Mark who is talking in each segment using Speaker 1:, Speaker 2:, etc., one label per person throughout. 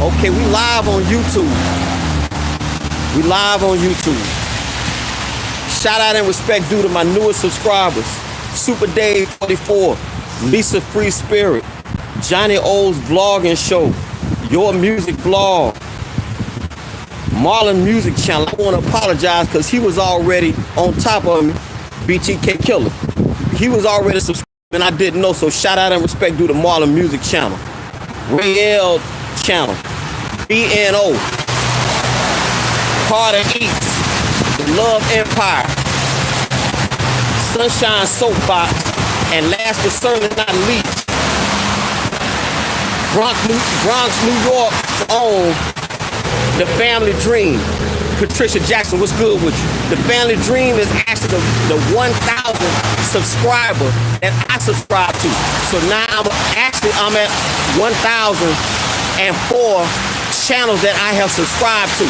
Speaker 1: Okay, we live on YouTube. We live on YouTube. Shout out and respect due to my newest subscribers. Super Dave 44, Lisa Free Spirit, Johnny O's vlogging show, Your Music Vlog, Marlon Music Channel. I want to apologize because he was already on top of me. BTK Killer. He was already subscribed and I didn't know, so shout out and respect due to Marlon Music Channel, Ray L Channel, BNO, Carter Eats, The Love Empire, Sunshine Soapbox, and last but certainly not least, Bronx, New York's own The Family Dream. Patricia Jackson, what's good with you? The Family Dream is actually the 1,000 subscriber that I subscribe to. So now I'm at 1,004 channels that I have subscribed to.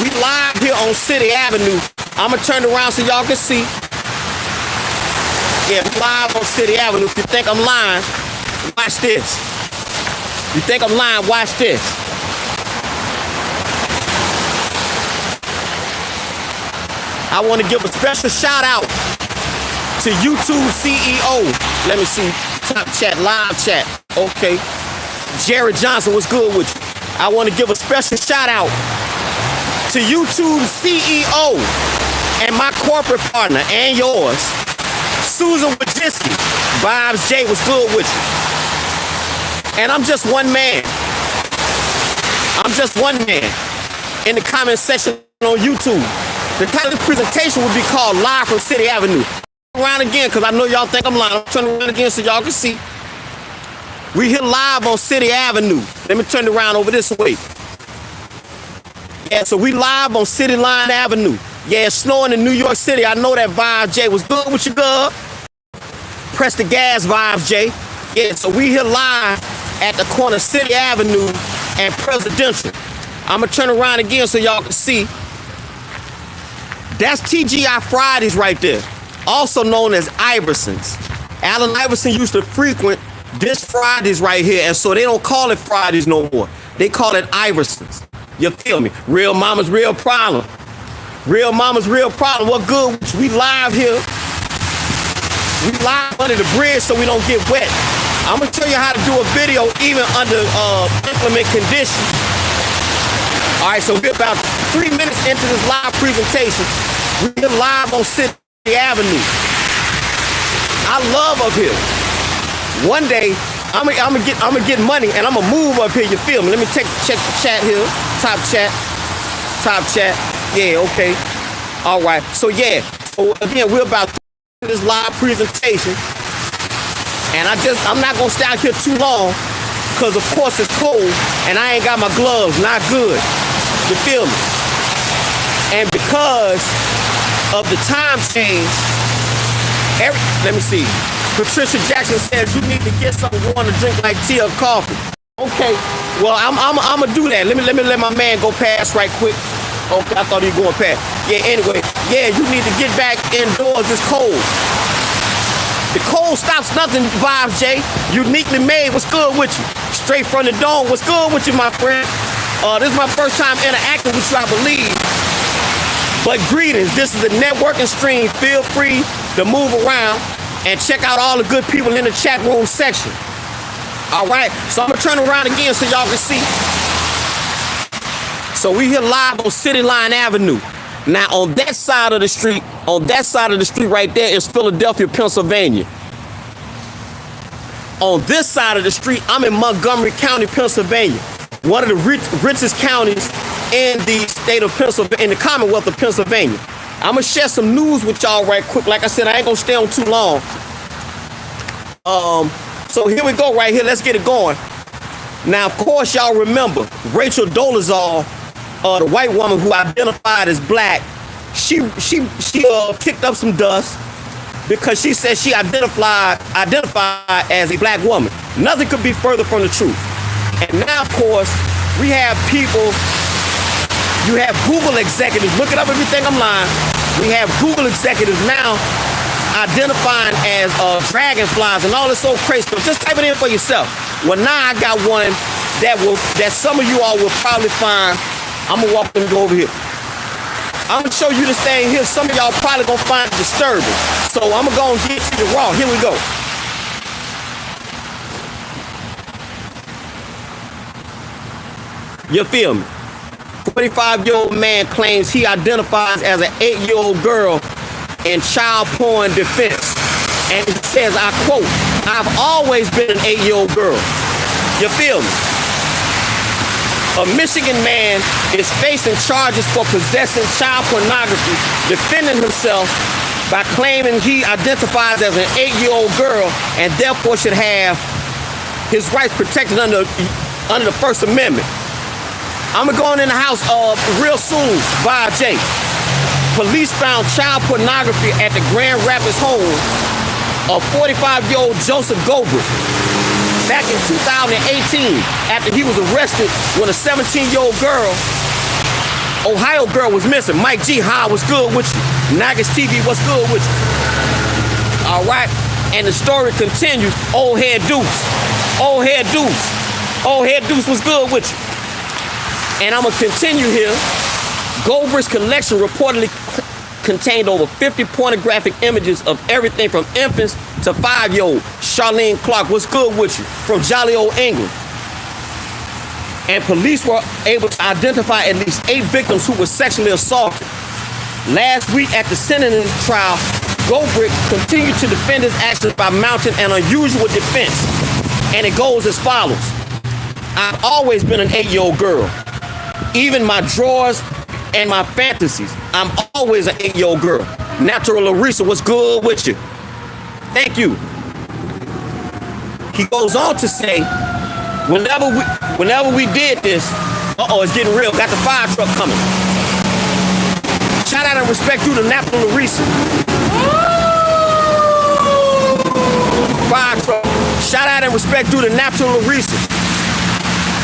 Speaker 1: We live here on City Avenue. I'm gonna turn around so y'all can see. Yeah, we live on City Avenue. If you think I'm lying, watch this. You think I'm lying, watch this. I want to give a special shout out to YouTube CEO. Let me see, top chat, live chat. Okay. Jared Johnson, what's good with you? I want to give a special shout out to YouTube CEO and my corporate partner and yours, Susan Wojcicki. Vibes J, what's good with you? And I'm just one man. I'm just one man in the comment section on YouTube. The title of the presentation would be called Live from City Avenue. Around again, because I know y'all think I'm lying. I'm turning around again so y'all can see. We here live on City Avenue. Let me turn it around over this way. Yeah, so we live on City Line Avenue. Yeah, it's snowing in New York City. I know that. Vibes J, was good with you, girl. Press the gas, Vibes J. Yeah, so we here live at the corner of City Avenue and Presidential. I'm gonna turn around again so y'all can see. That's TGI Fridays right there, also known as Iverson's. Allen Iverson used to frequent this Fridays right here, and so they don't call it Fridays no more. They call it Iverson's. You feel me? Real mama's real problem. Real mama's real problem. What good? We live here. We live under the bridge so we don't get wet. I'm gonna show you how to do a video even under inclement conditions. All right, so we're about 3 minutes into this live presentation. We're live on City Avenue. I love up here. One day, I'm gonna get money and I'm gonna move up here. You feel me? Let me check the chat here. Top chat. Yeah, okay. All right. So yeah. So again, we're about to this live presentation, and I'm not gonna stay out here too long, because of course it's cold and I ain't got my gloves. Not good. You feel me? And because of the time change, let me see. Patricia Jackson says you need to get something you want to drink like tea or coffee. Okay, well I'm gonna do that. Let me let my man go past right quick. Okay, I thought he was going past. Yeah, anyway, yeah, you need to get back indoors. It's cold. The cold stops nothing, Vibes J. Uniquely made. What's good with you? Straight from the dome. What's good with you, my friend? This is my first time interacting with you, I believe. But greetings. This is a networking stream. Feel free to move around and check out all the good people in the chat room section. All right. So I'm gonna turn around again so y'all can see. So we here live on City Line Avenue. Now on that side of the street, right there is Philadelphia, Pennsylvania. On this side of the street, I'm in Montgomery County, Pennsylvania, one of the richest counties in the state of Pennsylvania, in the Commonwealth of Pennsylvania. I'm gonna share some news with y'all right quick. Like I said, I ain't gonna stay on too long. So here we go right here. Let's get it going. Now, of course, y'all remember Rachel Dolezal, the white woman who identified as black. She kicked up some dust because she said she identified as a black woman. Nothing could be further from the truth. And now, of course, we have people. You have Google executives. Look it up if you think I'm lying. We have Google executives now identifying as dragonflies and all this old crazy stuff. Just type it in for yourself. Well, now I got one that some of you all will probably find. I'm gonna walk them and go over here. I'm gonna show you this thing here. Some of y'all probably gonna find it disturbing. So I'm gonna go and get you the raw. Here we go. You feel me? 45-year-old man claims he identifies as an 8-year-old girl in child porn defense. And it says, I quote, I've always been an 8-year-old girl. You feel me? A Michigan man is facing charges for possessing child pornography, defending himself by claiming he identifies as an 8-year-old girl and therefore should have his rights protected under the First Amendment. I'm going in the house real soon by Jay. Police found child pornography at the Grand Rapids home of 45-year-old Joseph Goldberg back in 2018 after he was arrested when a 17-year-old girl, Ohio girl, was missing. Mike G, hi, what's good with you? Nagas TV, what's good with you? All right, and the story continues. Old head Deuce, old head Deuce, old head Deuce, what's good with you? And I'm gonna continue here. Goldberg's collection reportedly contained over 50 pornographic images of everything from infants to 5-year-old. Charlene Clark, what's good with you? From jolly old England. And police were able to identify at least 8 victims who were sexually assaulted. Last week at the sentencing trial, Goldberg continued to defend his actions by mounting an unusual defense. And it goes as follows. I've always been an 8-year-old girl. Even my drawers and my fantasies, I'm always an 8-year-old girl. Natural Larissa, what's good with you? Thank you. He goes on to say, whenever we did this, it's getting real. Got the fire truck coming. Shout out and respect to the Natural Larissa. Fire truck. Shout out and respect to the Natural Larissa.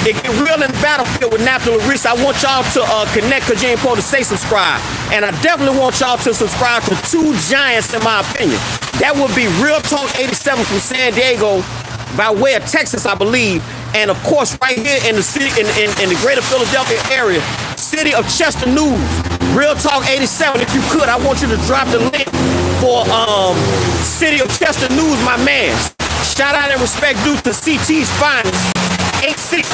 Speaker 1: It get real in the battlefield with Natural Larissa. I want y'all to connect because you ain't supposed to say subscribe. And I definitely want y'all to subscribe to 2 giants in my opinion. That would be Real Talk 87 from San Diego by way of Texas, I believe. And of course, right here in the city, in the greater Philadelphia area, city of Chester News, Real Talk 87. If you could, I want you to drop the link for city of Chester News, my man. Shout out and respect due to CT's finest. 860.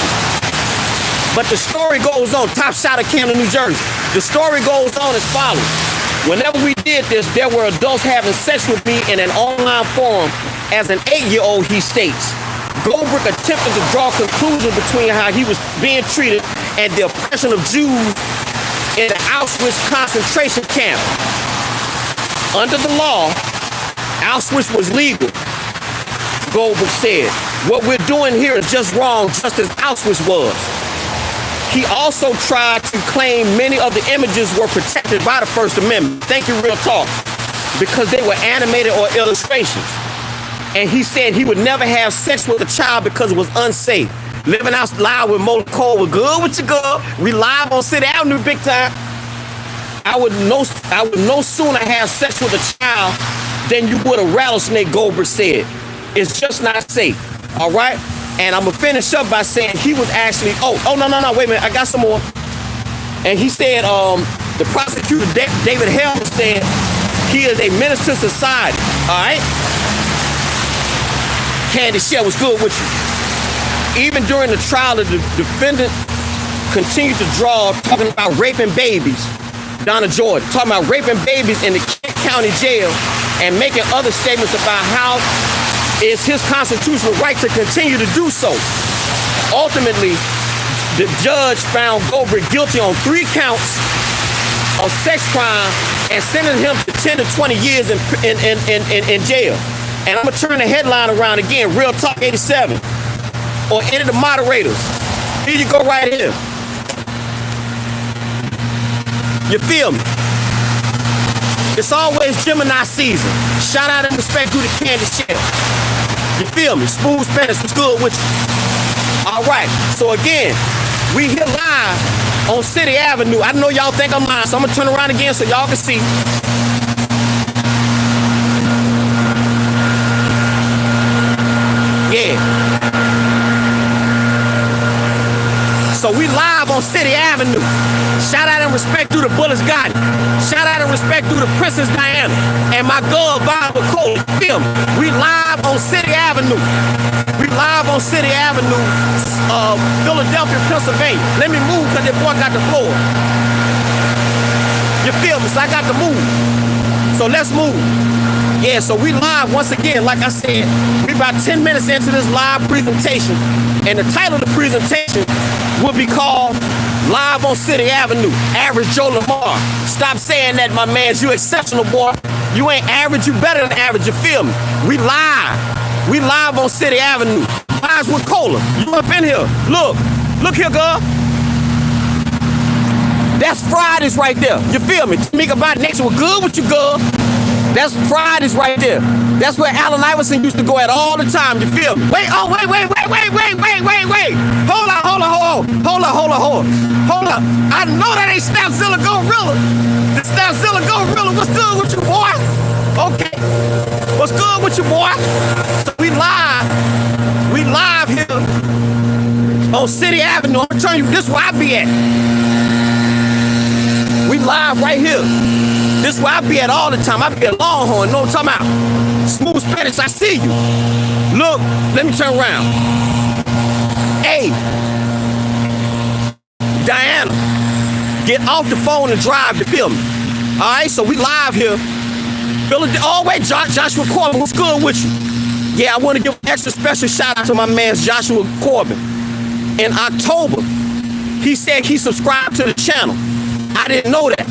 Speaker 1: But the story goes on. Top shot of Camden, New Jersey. The story goes on as follows. Whenever we did this, there were adults having sex with me in an online forum as an 8-year-old, he states. Goldberg attempted to draw conclusions between how he was being treated and the oppression of Jews in the Auschwitz concentration camp. Under the law, Auschwitz was legal. Goldberg said, what we're doing here is just wrong, just as Auschwitz was. He also tried to claim many of the images were protected by the First Amendment. Thank you, Real Talk. Because they were animated or illustrations. And he said he would never have sex with a child because it was unsafe. Living out loud with Molten Cole was good with your girl. We live on City Avenue big time. I would no sooner have sex with a child than you would a rattlesnake, Goldberg said. It's just not safe. All right? And I'm going to finish up by saying he was actually, no, wait a minute. I got some more. And he said, the prosecutor, David Helm, said he is a menace to society. All right? Candy Shell was good with you. Even during the trial, the defendant continued to draw, talking about raping babies. Donna Jordan, talking about raping babies in the Kent County jail and making other statements about how it's his constitutional right to continue to do so. Ultimately, the judge found Goldberg guilty on 3 counts of sex crime and sentenced him to 10 to 20 years in jail. And I'm going to turn the headline around again, Real Talk 87, or any of the moderators. Here you go right here. You feel me? It's always Gemini season. Shout out and respect to the Candy Shell. You feel me? Smooth Spanish was good with you. All right. So again, we here live on City Avenue. I know y'all think I'm lying, so I'm going to turn around again so y'all can see. Yeah. So we live on City Avenue. Shout out and respect through the Bullets Gotti. Shout out and respect through the Princess Diana. And my girl, Bob McCoy. Feel me? We live on City Avenue. We live on City Avenue, Philadelphia, Pennsylvania. Let me move because that boy got the floor. You feel me? So I got to move. So let's move. Yeah, so we live once again, like I said, we about 10 minutes into this live presentation. And the title of the presentation will be called Live on City Avenue, Average Joe Lamar. Stop saying that, my man. You exceptional, boy. You ain't average, you better than average, you feel me? We live. We live on City Avenue. Vibes with Cola. You up in here. Look here, girl. That's Fridays right there. You feel me? Tamika Bot next was good with you, girl. That's Fridays right there. That's where Allen Iverson used to go at all the time. You feel me? Wait. Hold on. I know that ain't Snapzilla Gorilla. The Snapzilla Gorilla. What's good with you, boy? Okay. What's good with you, boy? So we live here on City Avenue. I'm telling you, this is where I be at. We live right here. This is where I be at all the time. I be at Longhorn. Know what I'm talking about? Smooth Spanish, I see you. Look, let me turn around. Hey, Diana, get off the phone and drive to feel me. All right, so we live here. Oh, wait, Joshua Corbin, what's good with you? Yeah, I want to give an extra special shout out to my man Joshua Corbin. In October, he said he subscribed to the channel. I didn't know that.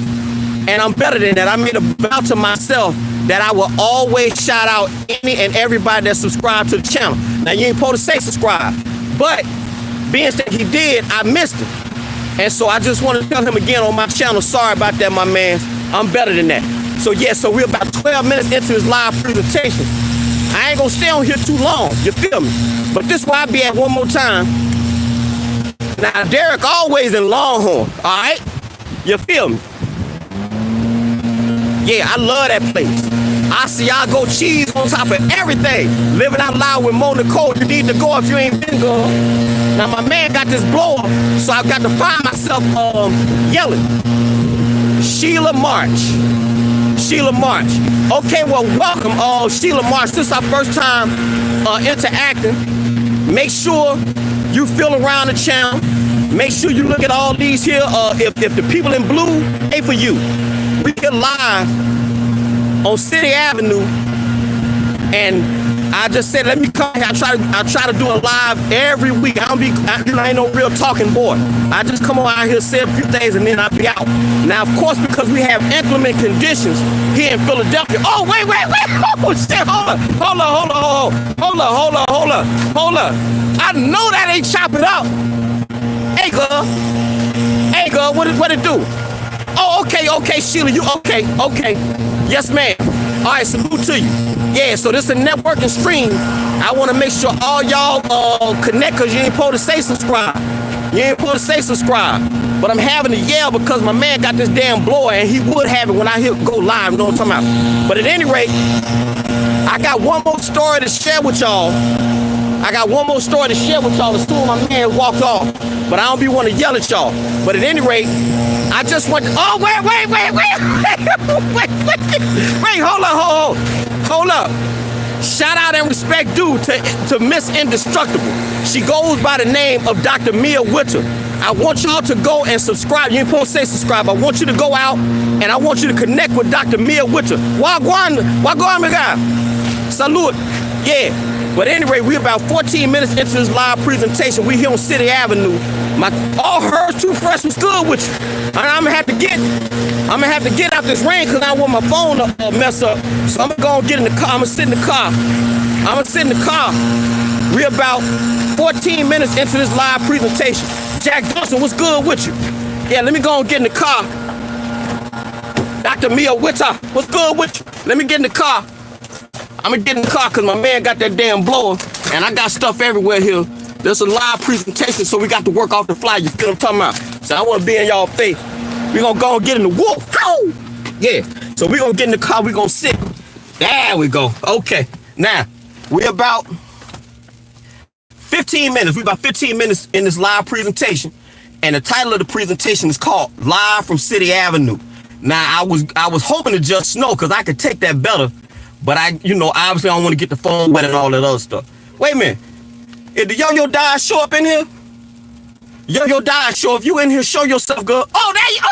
Speaker 1: And I'm better than that. I made a vow to myself that I will always shout out any and everybody that subscribed to the channel. Now, you ain't supposed to say subscribe. But being that he did, I missed it. And so I just want to tell him again on my channel, sorry about that, my man. I'm better than that. So, yeah, so we're about 12 minutes into this live presentation. I ain't going to stay on here too long. You feel me? But this is where I be at one more time. Now, Derek always in Longhorn, all right? You feel me? Yeah, I love that place. Asiago cheese on top of everything. Living out loud with Mo Nicole. You need to go if you ain't been gone. Now, my man got this blower, so I've got to find myself yelling. Sheila March. Okay, well, welcome, Sheila March. This is our first time interacting. Make sure you feel around the channel. Make sure you look at all these here. If the people in blue, hey, for you. We get live on City Avenue, and I just said, let me come here. I try to do a live every week. I ain't no real talking boy. I just come on out here, say a few things, and then I'll be out. Now, of course, because we have inclement conditions here in Philadelphia. Oh, wait. Oh, shit, hold on. I know that ain't chop it up. Hey, girl, what it do? Oh, okay, Sheila, you okay. Yes, ma'am. All right, salute to you. Yeah, so this is a networking stream. I want to make sure all y'all connect, because you ain't supposed to say subscribe. But I'm having to yell because my man got this damn blower, and he would have it when I go live. You know what I'm talking about? But at any rate, I got one more story to share with y'all. As soon as my man walked off. But I don't be want to yell at y'all. But at any rate, I just want to, hold up. Shout out and respect due to Miss Indestructible. She goes by the name of Dr. Mia Witter. I want y'all to go and subscribe. You ain't supposed to say subscribe. I want you to go out and I want you to connect with Dr. Mia Witter. Wagwan, my guy. Salute. Yeah. But anyway, we're about 14 minutes into this live presentation. We here on City Avenue. All hers too fresh was good with you. And I'm gonna have to get out this rain because I don't want my phone to mess up. So I'm gonna go and get in the car. I'm gonna sit in the car. We're about 14 minutes into this live presentation. Jack Johnson, what's good with you? Yeah, let me go and get in the car. Dr. Mia Witter, what's good with you? Let me get in the car. I'm gonna get in the car because my man got that damn blower and I got stuff everywhere here. There's a live presentation, so we got to work off the fly. You feel what I'm talking about? So I want to be in y'all face. We're gonna go and get in the whoop. Ow! Yeah. So we're gonna get in the car, we're gonna sit. There we go. Okay. Now, we're about 15 minutes. We're about 15 minutes in this live presentation. And the title of the presentation is called Live from City Avenue. Now, I was hoping to just Snow because I could take that better, but obviously I don't want to get the phone wet and all that other stuff. Wait a minute. Did the Yo-Yo Dies show up in here? Yo-Yo Dies show. If you in here, show yourself, girl. Oh, there you go.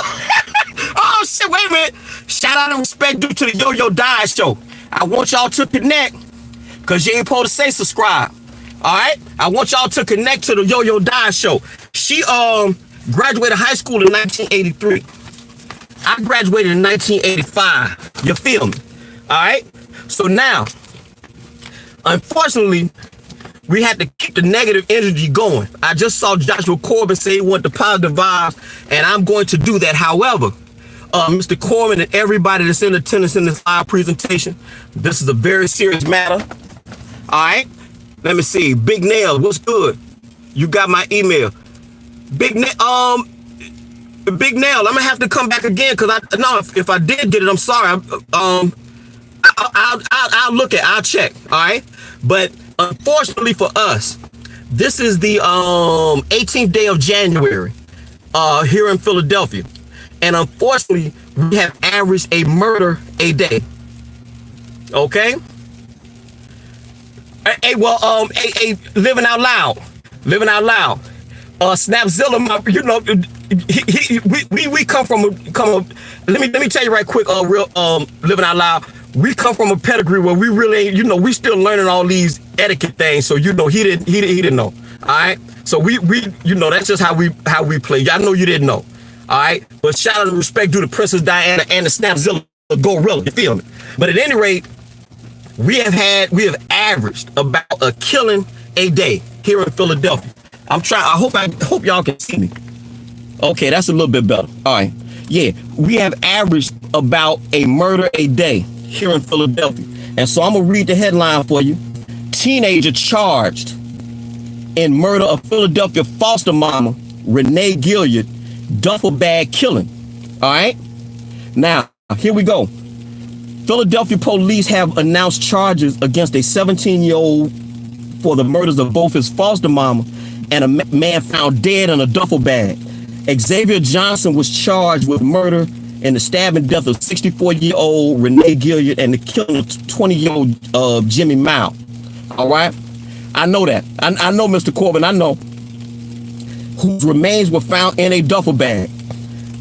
Speaker 1: Oh, shit, wait a minute. Shout out and respect due to the Yo-Yo Dies show. I want y'all to connect because you ain't supposed to say subscribe. All right? I want y'all to connect to the Yo-Yo Dies show. She graduated high school in 1983. I graduated in 1985. You feel me? All right? So now, unfortunately, we had to keep the negative energy going. I just saw Joshua Corbin say he wanted the positive vibes, and I'm going to do that. However, Mr. Corbin and everybody that's in attendance in this live presentation, this is a very serious matter. All right? Let me see. Big Nail, what's good? You got my email. Big Nail, I'm gonna have to come back again because if I did get it, I'm sorry. I'll look at, I'll check. All right, but unfortunately for us, this is the 18th day of January here in Philadelphia, and unfortunately, we have averaged a murder a day. Okay. Living out loud. Snapzilla, we come from let me tell you right quick, living out loud. We come from a pedigree where we really ain't, we still learning all these etiquette things. So he didn't know. All right. So we that's just how we play. Y'all know you didn't know. All right. But shout out and respect due to Princess Diana and the Snapzilla gorilla. You feel me? But at any rate, we have averaged about a killing a day here in Philadelphia. I hope y'all can see me. Okay, that's a little bit better. All right. Yeah, we have averaged about a murder a day here in Philadelphia. And so I'm going to read the headline for you. Teenager charged in murder of Philadelphia foster mama, Renee Gilliard, duffel bag killing. All right. Now, here we go. Philadelphia police have announced charges against a 17-year-old for the murders of both his foster mama and a man found dead in a duffel bag. Xavier Johnson was charged with murder and the stabbing death of 64-year-old Renee Gilliard and the killing of 20-year-old Jimmy Mao. All right? I know that. I know, Mr. Corbin, I know. Whose remains were found in a duffel bag.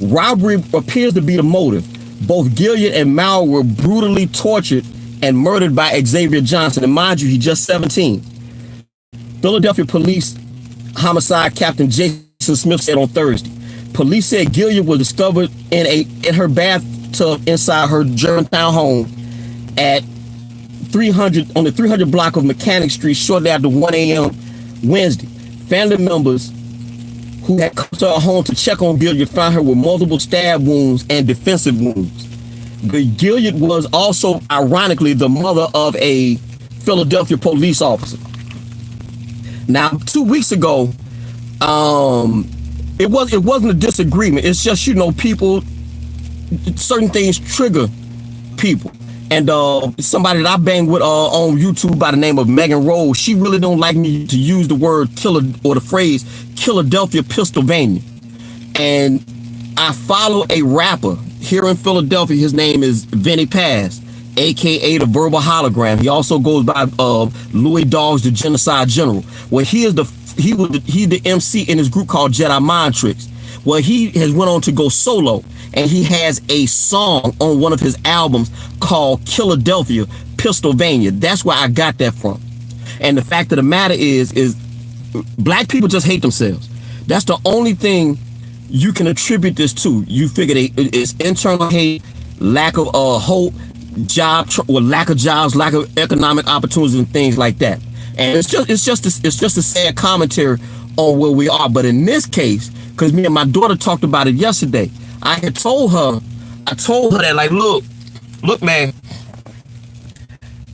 Speaker 1: Robbery appears to be the motive. Both Gilliard and Mao were brutally tortured and murdered by Xavier Johnson. And mind you, he's just 17. Philadelphia Police Homicide Captain Jason Smith said on Thursday. Police said Gilliard was discovered in her bathtub inside her Germantown home at 300 on the 300 block of Mechanic Street shortly after 1 a.m. Wednesday. Family members who had come to her home to check on Gilliard found her with multiple stab wounds and defensive wounds. Gilliard was also, ironically, the mother of a Philadelphia police officer. Now, 2 weeks ago, it wasn't a disagreement. It's just, people, certain things trigger people. And somebody that I bang with on YouTube by the name of Megan Rose, she really don't like me to use the word killer or the phrase Philadelphia, Pennsylvania. And I follow a rapper here in Philadelphia. His name is Vinny Paz, aka the Verbal Hologram. He also goes by Louis Dogs, the Genocide General. Well, he's the MC in his group called Jedi Mind Tricks. Well, he has went on to go solo, and he has a song on one of his albums called Philadelphia, Pennsylvania. That's where I got that from. And the fact of the matter is black people just hate themselves. That's the only thing you can attribute this to. You figure it's internal hate, lack of hope, lack of jobs, lack of economic opportunities, and things like that. And it's just a sad commentary on where we are. But in this case, because me and my daughter talked about it yesterday, I told her that, like, look, man,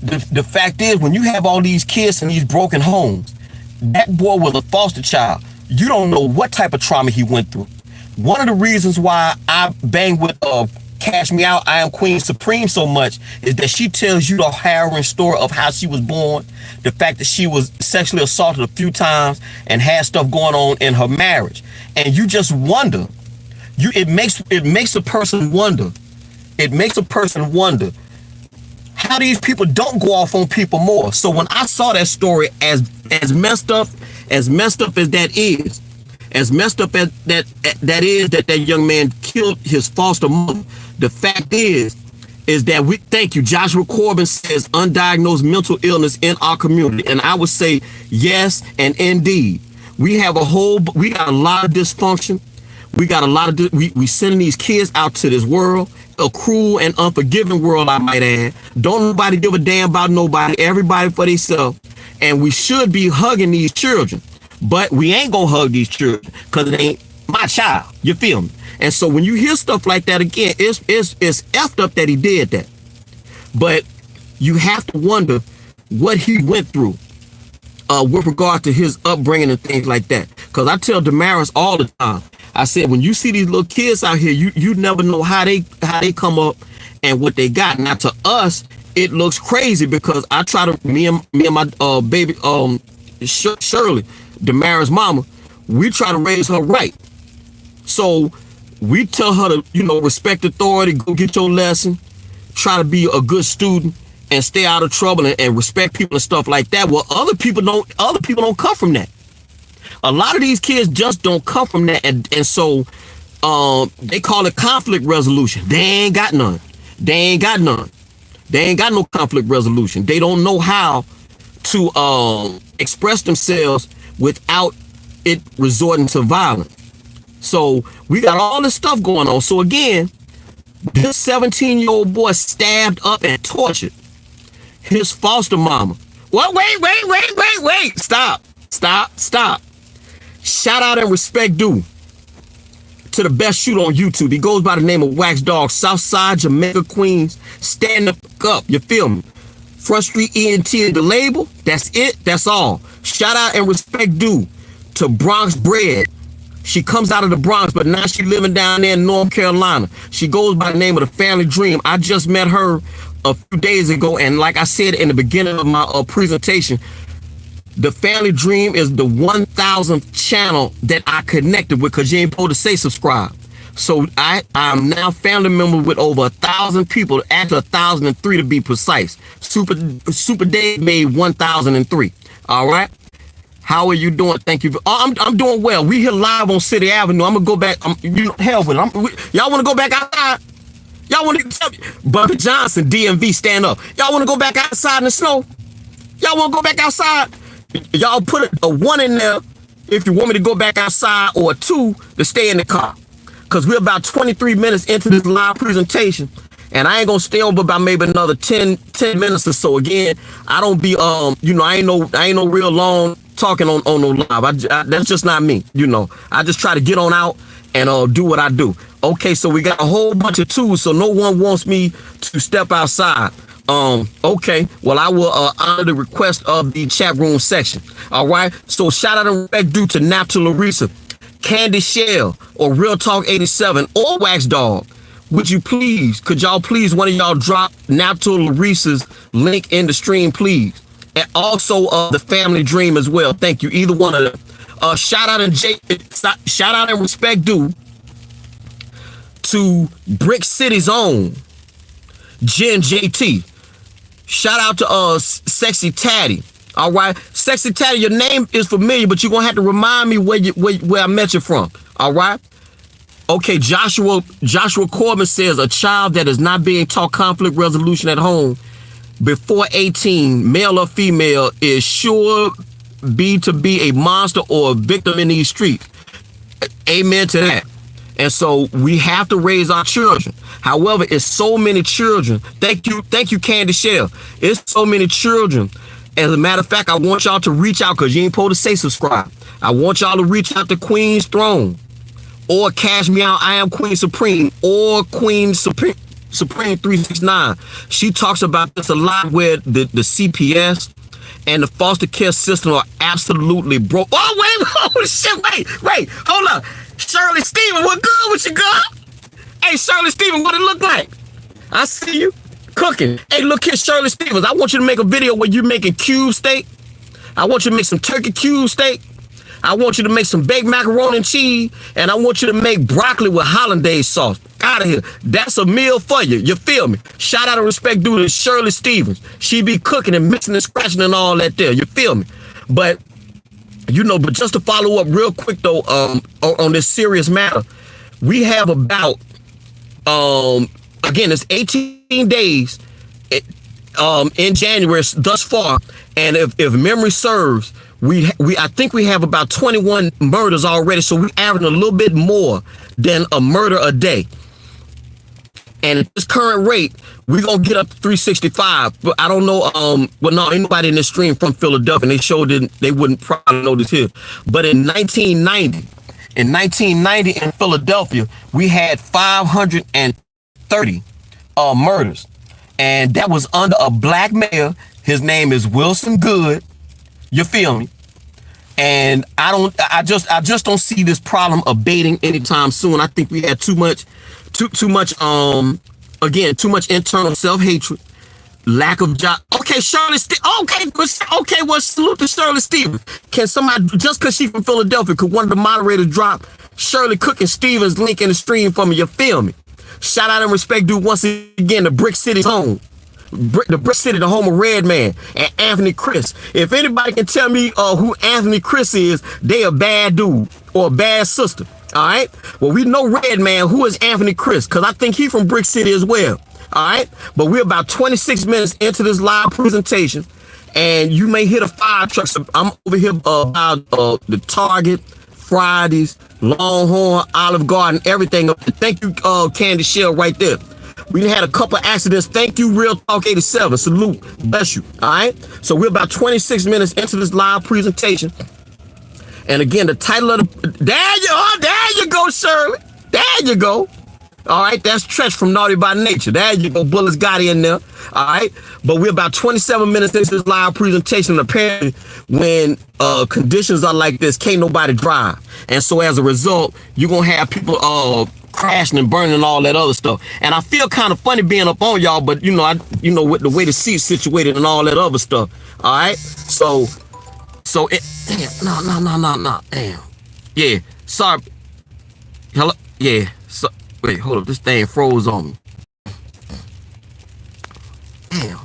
Speaker 1: the fact is, when you have all these kids in these broken homes, that boy was a foster child. You don't know what type of trauma he went through. One of the reasons why I bang with Cash Me Out, I Am Queen Supreme so much is that she tells you the harrowing story of how she was born, the fact that she was sexually assaulted a few times and had stuff going on in her marriage. and you just wonder. It makes a person wonder. It makes a person wonder how these people don't go off on people more. So when I saw that story, as messed up as that is, as messed up as that young man killed his foster mother, the fact is that we thank you. Joshua Corbin says undiagnosed mental illness in our community, and I would say yes and indeed. We got a lot of dysfunction. We got a lot of we sending these kids out to this world, a cruel and unforgiving world, I might add. Don't nobody give a damn about nobody. Everybody for themselves, and we should be hugging these children, but we ain't gonna hug these children because it ain't my child. You feel me? And so when you hear stuff like that again, it's effed up that he did that. But you have to wonder what he went through with regard to his upbringing and things like that. Because I tell Damaris all the time, I said, when you see these little kids out here, you never know how they come up and what they got. Now to us, it looks crazy because I try to me and my baby Shirley, Damaris' mama, we try to raise her right. So we tell her to, respect authority, go get your lesson, try to be a good student and stay out of trouble and respect people and stuff like that. Well, other people don't come from that. A lot of these kids just don't come from that. And so they call it conflict resolution. They ain't got none. They ain't got no conflict resolution. They don't know how to express themselves without it resorting to violence. So we got all this stuff going on. So again, this 17-year-old boy stabbed up and tortured his foster mama. Well, wait. Stop. Shout out and respect due to the best shooter on YouTube. He goes by the name of Wax Dog, Southside, Jamaica, Queens. Stand up, you feel me? Front Street ENT is the label. That's it. That's all. Shout out and respect due to Bronx Bread. She comes out of the Bronx, but now she's living down there in North Carolina. She goes by the name of the Family Dream. I just met her a few days ago, and like I said in the beginning of my presentation, the Family Dream is the 1,000th channel that I connected with, because you ain't supposed to say subscribe. So I'm now family member with over 1,000 people, actually 1,003 to be precise. Super Dave made 1,003. All right. How are you doing? Thank you. I'm doing well. We here live on City Avenue. I'm gonna go back. Hell with it. Y'all want to go back outside? Y'all want to tell me? Bubba Johnson, DMV, stand up. Y'all want to go back outside in the snow? Y'all want to go back outside? Y'all put a 1 in there if you want me to go back outside, or a 2 to stay in the car. Because we're about 23 minutes into this live presentation, and I ain't gonna stay over about maybe another 10 minutes or so. Again, I don't be I ain't no real long talking on no live. That's just not me. I just try to get on out and do what I do. Okay, so we got a whole bunch of 2s, so no one wants me to step outside. Okay, well, I will honor the request of the chat room section. All right, so shout out and respect due to Nap to Larissa, Candy Shell, or Real Talk 87, or Wax Dog. Could y'all please, one of y'all drop Nap to Larissa's link in the stream, please? And also the Family Dream as well. Thank you, either one of them. Shout out and respect due to Brick City's own Jen JT. Shout out to Sexy Tatty. All right, Sexy Tatty, your name is familiar, but you're gonna have to remind me where I met you from. All right. Okay, Joshua Corbin says a child that is not being taught conflict resolution at home before 18, male or female, is sure to be a monster or a victim in these streets. Amen to that. And so we have to raise our children. However, it's so many children. Thank you, Candy Shell. It's so many children. As a matter of fact, I want y'all to reach out, because you ain't supposed to say subscribe. I want y'all to reach out to Queen's Throne, or Cash Me Out, I Am Queen Supreme, or Queen Supreme 369. She talks about this a lot, where the CPS and the foster care system are absolutely broke. Wait, hold up. Shirley Stephen, what good with you, girl? Hey, Shirley Stephen, what it look like? I see you cooking. Hey, look here, Shirley Stevens. I want you to make a video where you're making cube steak. I want you to make some turkey cube steak. I want you to make some baked macaroni and cheese, and I want you to make broccoli with hollandaise sauce. Out of here. That's a meal for you. You feel me? Shout out and respect due to Shirley Stevens. She be cooking and mixing and scratching and all that there. You feel me? But, but just to follow up real quick, though, on this serious matter, we have about, again, it's 18 days in January thus far. And if memory serves, I think we have about 21 murders already. So we're averaging a little bit more than a murder a day. And at this current rate, we're going to get up to 365. But I don't know, ain't nobody in this stream from Philadelphia. And they showed that they wouldn't probably know this here. But in 1990 in Philadelphia, we had 530 murders. And that was under a black mayor. His name is Wilson Good. You feel me? And I just don't see this problem abating anytime soon. I think we had too much internal self-hatred, lack of job. Okay, Shirley well, salute to Shirley Stevens. Can somebody, just because she's from Philadelphia, could one of the moderators drop Shirley Cooking Stevens link in the stream for me? You feel me? Shout out and respect due once again to Brick City's home. The Brick City, the home of Redman and Anthony Chris. If anybody can tell me who Anthony Chris is, they a bad dude or a bad sister. All right. Well, we know Redman. Who is Anthony Chris? Because I think he's from Brick City as well. All right. But we're about 26 minutes into this live presentation, and you may hear the fire trucks. I'm over here about the Target, Fridays, Longhorn, Olive Garden, everything. Thank you, Candy Shell, right there. We had a couple of accidents. Thank you, Real Talk 87. Salute. Bless you. All right. So we're about 26 minutes into this live presentation. And again, the title of there you go, Shirley. There you go. All right. That's Tresh from Naughty by Nature. There you go. Bullets got in there. All right. But we're about 27 minutes into this live presentation. And apparently, when conditions are like this, can't nobody drive. And so as a result, you're going to have people crashing and burning and all that other stuff. And I feel kind of funny being up on y'all, but with the way the seat's situated and all that other stuff. All right. So it, no. Damn. Yeah. Sorry. Hello. Yeah. So, wait, hold up. This thing froze on me. Damn.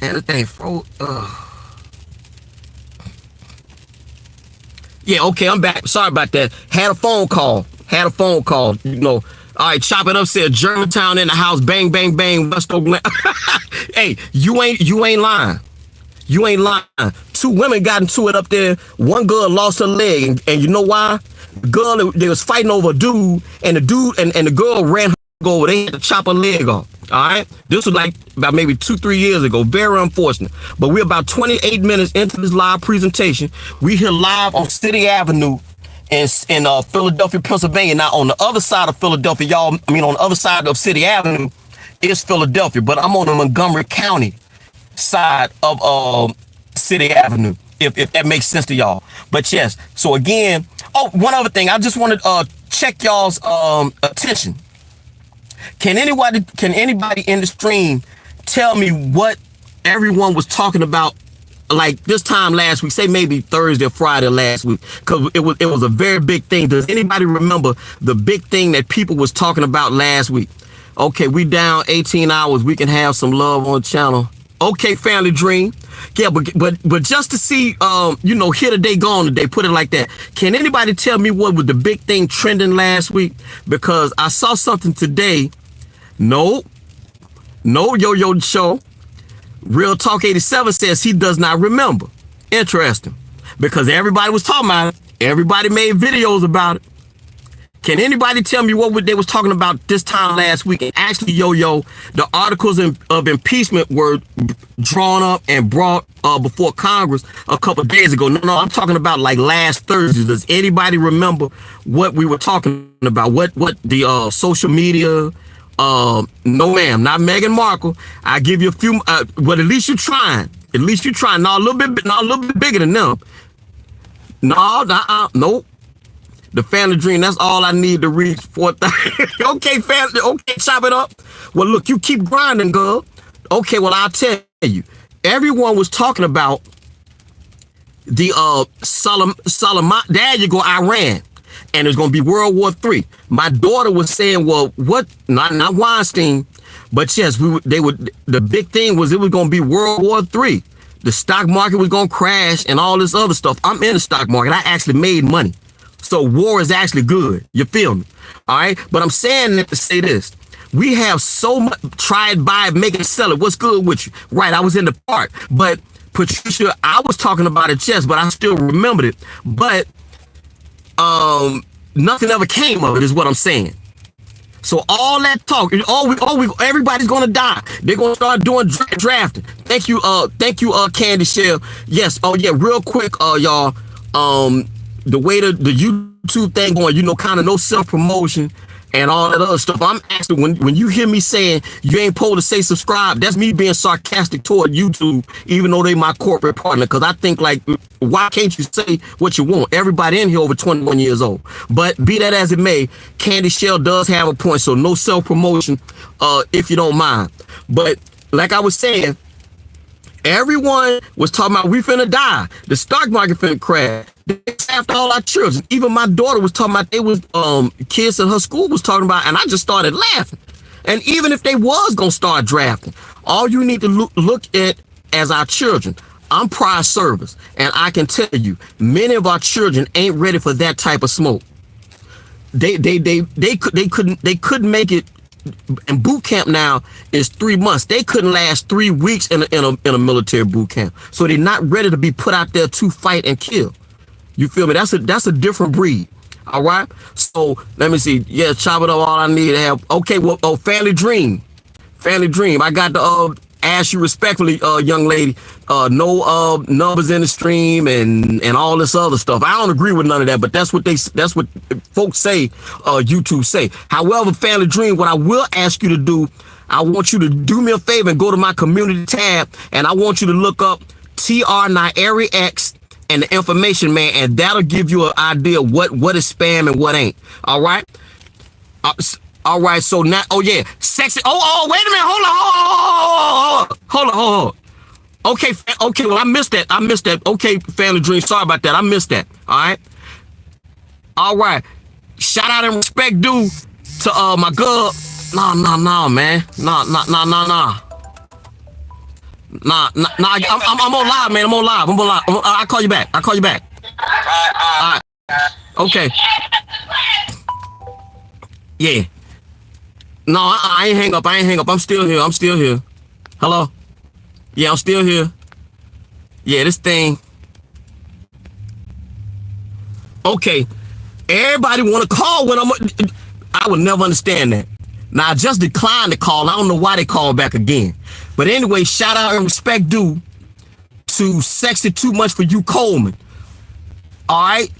Speaker 1: Man, this thing froze. Yeah. Okay. I'm back. Sorry about that. Had a phone call. All right, chop it up. Said Germantown in the house. Bang, bang, bang. West Oakland. Hey, you ain't lying. You ain't lying. 2 women got into it up there. One girl lost her leg, and you know why? The girl, they was fighting over a dude, and the girl ran her over. They had to chop her leg off. All right, this was like about maybe 2-3 years ago. Very unfortunate. But we're about 28 minutes into this live presentation. We here live on City Avenue in Philadelphia, Pennsylvania. Now, on the other side of Philadelphia, on the other side of City Avenue is Philadelphia, but I'm on the Montgomery County side of City Avenue, if that makes sense to y'all. But yes, so again, one other thing, I just wanted to check y'all's attention. Can anybody in the stream tell me what everyone was talking about like this time last week, say maybe Thursday or Friday last week, because it was a very big thing. Does anybody remember the big thing that people was talking about last week? Okay, we down 18 hours. We can have some love on the channel. Okay, Family Dream. Yeah, but just to see, here today, gone today, put it like that. Can anybody tell me what was the big thing trending last week? Because I saw something today. No, Yo Show. Real Talk 87 says he does not remember. Interesting. Because everybody was talking about it. Everybody made videos about it. Can anybody tell me what they was talking about this time last week? And actually, Yo, the articles of impeachment were drawn up and brought before Congress a couple of days ago. No, I'm talking about like last Thursday. Does anybody remember what we were talking about? What the social media? No, ma'am, not Meghan Markle. I give you a few, but at least you're trying. At least you're trying. No, a little bit bigger than them. Nope. The Family Dream, that's all I need to reach 4,000. Okay, family, okay, chop it up. Well, look, you keep grinding, girl. Okay, well, I'll tell you. Everyone was talking about
Speaker 2: the there you go, Iran, and there's gonna be World War III. My daughter was saying, well, what? Not Weinstein, but yes, the big thing was it was gonna be World War III. The stock market was gonna crash and all this other stuff. I'm in the stock market. I actually made money. So war is actually good. You feel me? All right. But I'm saying that to say this. We have so much try it, buy it, make it, sell it. What's good with you? Right. I was in the park. But Patricia, I was talking about it just, but I still remembered it. But nothing ever came of it is what I'm saying. So all that talk, everybody's gonna die. They're gonna start doing drafting. Thank you, Candy Shell. Yes, oh yeah, real quick, y'all. The way the YouTube thing going, kind of no self-promotion and all that other stuff. I'm actually, when you hear me saying you ain't supposed to say subscribe, that's me being sarcastic toward YouTube, even though they my corporate partner, because I think, like, why can't you say what you want? Everybody in here over 21 years old. But be that as it may, Candy Shell does have a point, so no self-promotion, if you don't mind. But like I was saying, everyone was talking about we finna die. The stock market finna crash. After all our children, even my daughter was talking about they was kids at her school was talking about, and I just started laughing. And even if they was gonna start drafting, all you need to look at as our children. I'm prior service, and I can tell you, many of our children ain't ready for that type of smoke. They couldn't make it. And boot camp now is 3 months. They couldn't last 3 weeks in a military boot camp, so they're not ready to be put out there to fight and kill. You feel me? That's a different breed. All right. So let me see. Yeah, chop it up. All I need to have. Okay. Well, Family Dream. I got to ask you respectfully, young lady. No numbers in the stream and all this other stuff. I don't agree with none of that, but that's what folks say. YouTube say. However, Family Dream, what I will ask you to do, I want you to do me a favor and go to my community tab, and I want you to look up TR Nairi X and the information, man, and that'll give you an idea what is spam and what ain't. All right. All right. So now, oh yeah, sexy. Oh, wait a minute. Hold on. Okay. Well, I missed that. Okay, Family Dream. Sorry about that. I missed that. All right. Shout out and respect due to my girl. Nah, man. Nah. Nah. I'm on live, man. I'm on live. I'll call you back. All right. Okay. Yeah. No, I ain't hang up. I'm still here. Hello? Yeah, I'm still here. Yeah, this thing. Okay. Everybody want to call when I would never understand that. Now, I just declined the call. I don't know why they called back again. But anyway, shout out and respect due to Sexy Too Much for You Coleman. All right?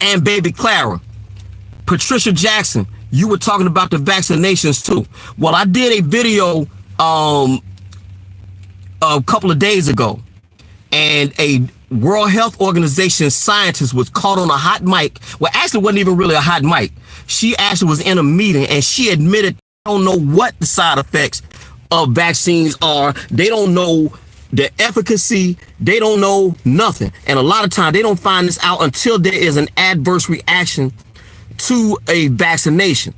Speaker 2: And Baby Clara. Patricia Jackson, you were talking about the vaccinations too. Well, I did a video a couple of days ago, and a World Health Organization scientist was caught on a hot mic. Well, actually, it wasn't even really a hot mic. She actually was in a meeting, and she admitted they don't know what the side effects of vaccines are. They don't know the efficacy. They don't know nothing. And a lot of times they don't find this out until there is an adverse reaction to a vaccination.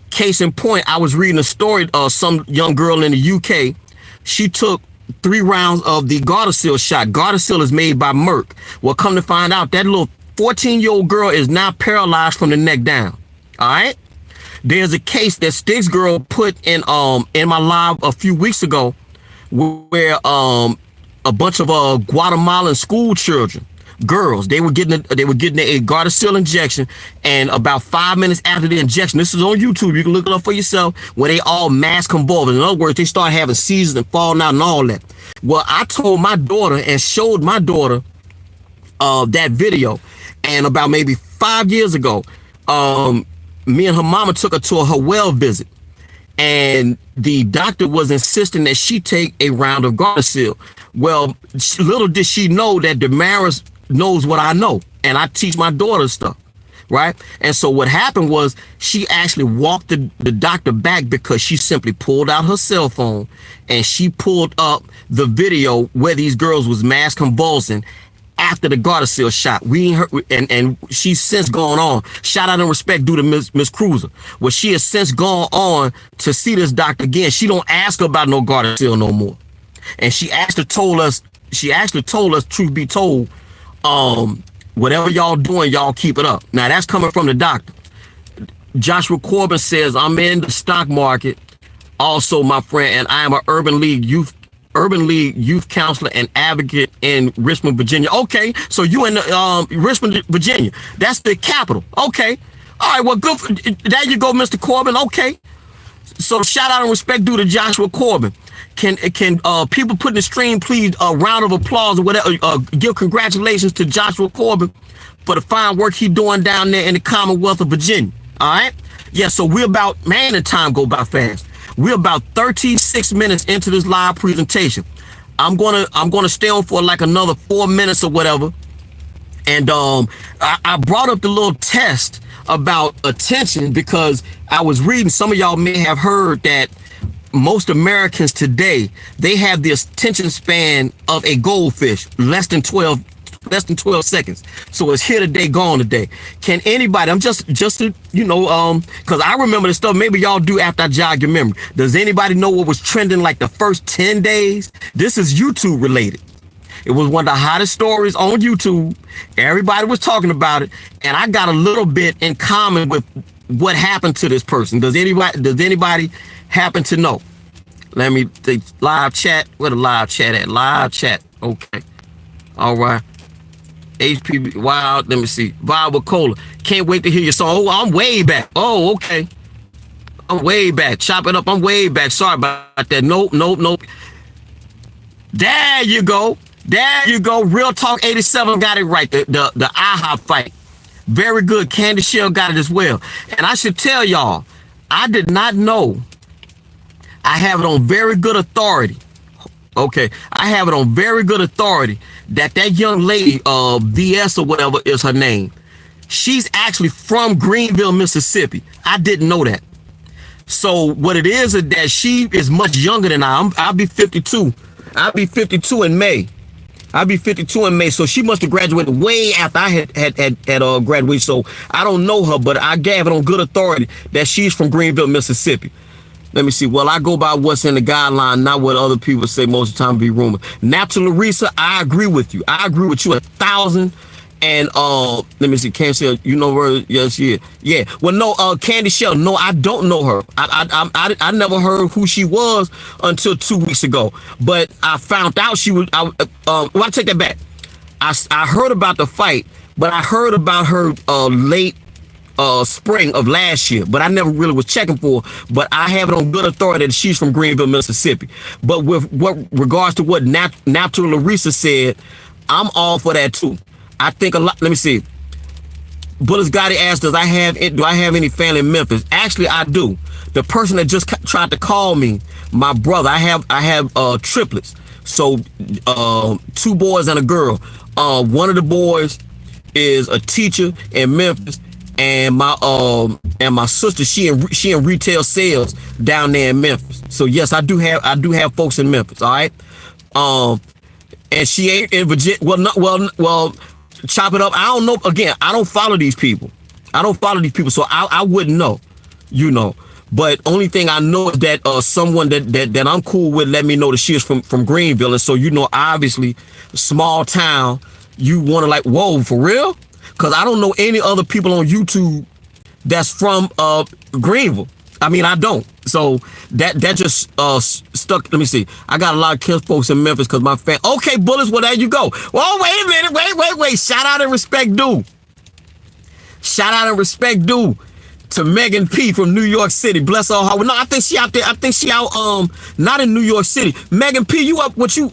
Speaker 2: Case in point, I was reading a story of some young girl in the UK. She took 3 rounds of the Gardasil shot. Gardasil is made by Merck. Well, come to find out, that little 14-year-old girl is now paralyzed from the neck down. All right. There's a case that Sticks Girl put in my live a few weeks ago, where a bunch of Guatemalan school children, girls, they were getting a Gardasil injection, and about 5 minutes after the injection, this is on YouTube, you can look it up for yourself, where they all mass convulsing. In other words, they start having seizures and falling out and all that. Well, I told my daughter and showed my daughter that video, and about maybe 5 years ago, me and her mama took her to her well visit, and the doctor was insisting that she take a round of Gardasil. Well, little did she know that Damaris knows what I know, and I teach my daughter stuff, right? And so what happened was she actually walked the doctor back because she simply pulled out her cell phone and she pulled up the video where these girls was mass convulsing, after the Gardasil shot. We ain't heard, and she's since gone on. Shout out and respect due to Miss Cruiser. Well, she has since gone on to see this doctor again. She don't ask her about no Gardasil no more. And she actually told us, truth be told, whatever y'all doing, y'all keep it up. Now that's coming from the doctor. Joshua Corbin says, I'm in the stock market also, my friend, and I am an Urban League youth counselor and advocate in Richmond, Virginia. Okay, so you in Richmond, Virginia. That's the capital. Okay. All right, well, good. There you go, Mr. Corbin. Okay. So shout out and respect due to Joshua Corbin. Can people put in the stream, please, a round of applause or whatever, give congratulations to Joshua Corbin for the fine work he's doing down there in the Commonwealth of Virginia. All right. Yeah, so we're about, man, the time go by fast. We're about 36 minutes into this live presentation. I'm gonna stay on for like another 4 minutes or whatever. And I brought up the little test about attention because I was reading, some of y'all may have heard that most Americans today, they have the attention span of a goldfish, less than 12 seconds. So it's here today, gone today. Can anybody, I'm just to, because I remember the stuff maybe y'all do after I jog your memory. Does anybody know what was trending like the first 10 days? This is YouTube related. It was one of the hottest stories on YouTube. Everybody was talking about it. And I got a little bit in common with what happened to this person. Does anybody happen to know? Let me think. Live chat. Where the live chat at? Live chat. Okay. All right. HPB, wow, let me see. Bob Cola, can't wait to hear your song. Oh, I'm way back. Oh, okay. I'm way back. Chop it up. I'm way back. Sorry about that. Nope. There you go. Real Talk 87 got it right. The IHOP fight. Very good. Candy Shell got it as well. And I should tell y'all, I did not know. I have it on very good authority. Okay, I have it on very good authority that young lady, VS or whatever is her name, she's actually from Greenville, Mississippi. I didn't know that. So what it is that she is much younger than I'll be 52. I'll be 52 in May. So she must have graduated way after I had graduated. So I don't know her, but I gave it on good authority that she's from Greenville, Mississippi. Let me see. Well, I go by what's in the guideline, not what other people say most of the time be rumor. Nap to Larissa, I agree with you. I agree with you 1,000. And let me see. Candy Shell, you know her? Yes, yeah. Well, no, Candy Shell, no, I don't know her. I never heard who she was until 2 weeks ago. But I found out she was. I take that back. I heard about the fight, but I heard about her late spring of last year, but I never really was checking for her. But I have it on good authority that she's from Greenville, Mississippi. But with what regards to what Natural Larissa said, I'm all for that too. I think a lot. Let me see. Bullets Gotti asked, do I have any family in Memphis? Actually, I do. The person that just tried to call me, my brother. I have triplets. So 2 boys and a girl. One of the boys is a teacher in Memphis. And my sister, she in retail sales down there in Memphis. So yes, I do have folks in Memphis. All right. And she ain't in Virginia. Well, chop it up. I don't know. Again, I don't follow these people. So I wouldn't know. But only thing I know is that someone that I'm cool with let me know that she is from Greenville, and so obviously, small town. You want to like, whoa, for real? Because I don't know any other people on YouTube that's from Greenville. I mean, I don't. So that just stuck. Let me see. I got a lot of kids folks in Memphis because my fan. Okay, Bullets. Well, there you go. Well, wait a minute. Wait. Shout out and respect due to Megan P from New York City. Bless her heart. No, I think she out there. I think she out not in New York City. Megan P, you up? What you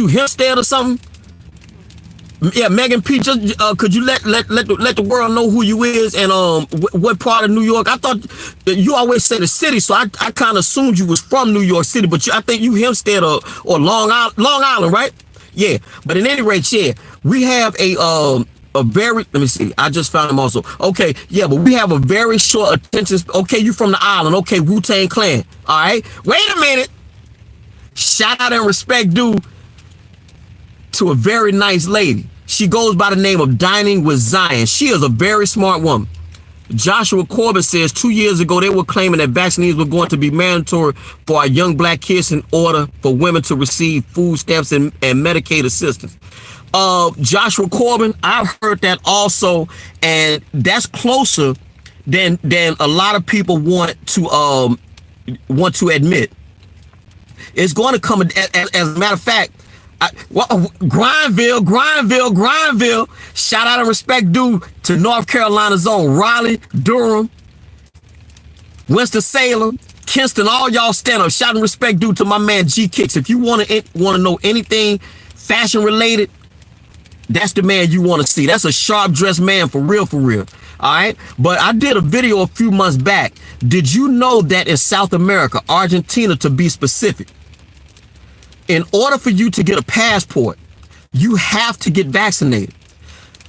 Speaker 2: Hempstead or something? Yeah, Megan P, just could you let the world know who you is and what part of New York? I thought that you always say the city, so I kind of assumed you was from New York City, but I think you Hempstead or Long Island, right? Yeah, but at any rate, yeah, we have a very, let me see, I just found him also. Okay, yeah, but we have a very short attention. Okay, you from the island. Okay, Wu-Tang Clan. All right, wait a minute. Shout out and respect due to a very nice lady. She goes by the name of Dining with Zion. She is a very smart woman. Joshua Corbett says 2 years ago they were claiming that vaccines were going to be mandatory for our young black kids in order for women to receive food stamps and Medicaid assistance. Joshua Corbin, I've heard that also, and that's closer than a lot of people want to admit. It's going to come as a matter of fact. Grindville. Shout out and respect due to North Carolina's own Raleigh, Durham, Winston-Salem, Kinston. All y'all stand up. Shout and respect due to my man G Kicks. If you want to know anything fashion related, that's the man you want to see. That's a sharp dressed man for real. All right. But I did a video a few months back. Did you know that in South America, Argentina to be specific, in order for you to get a passport, you have to get vaccinated?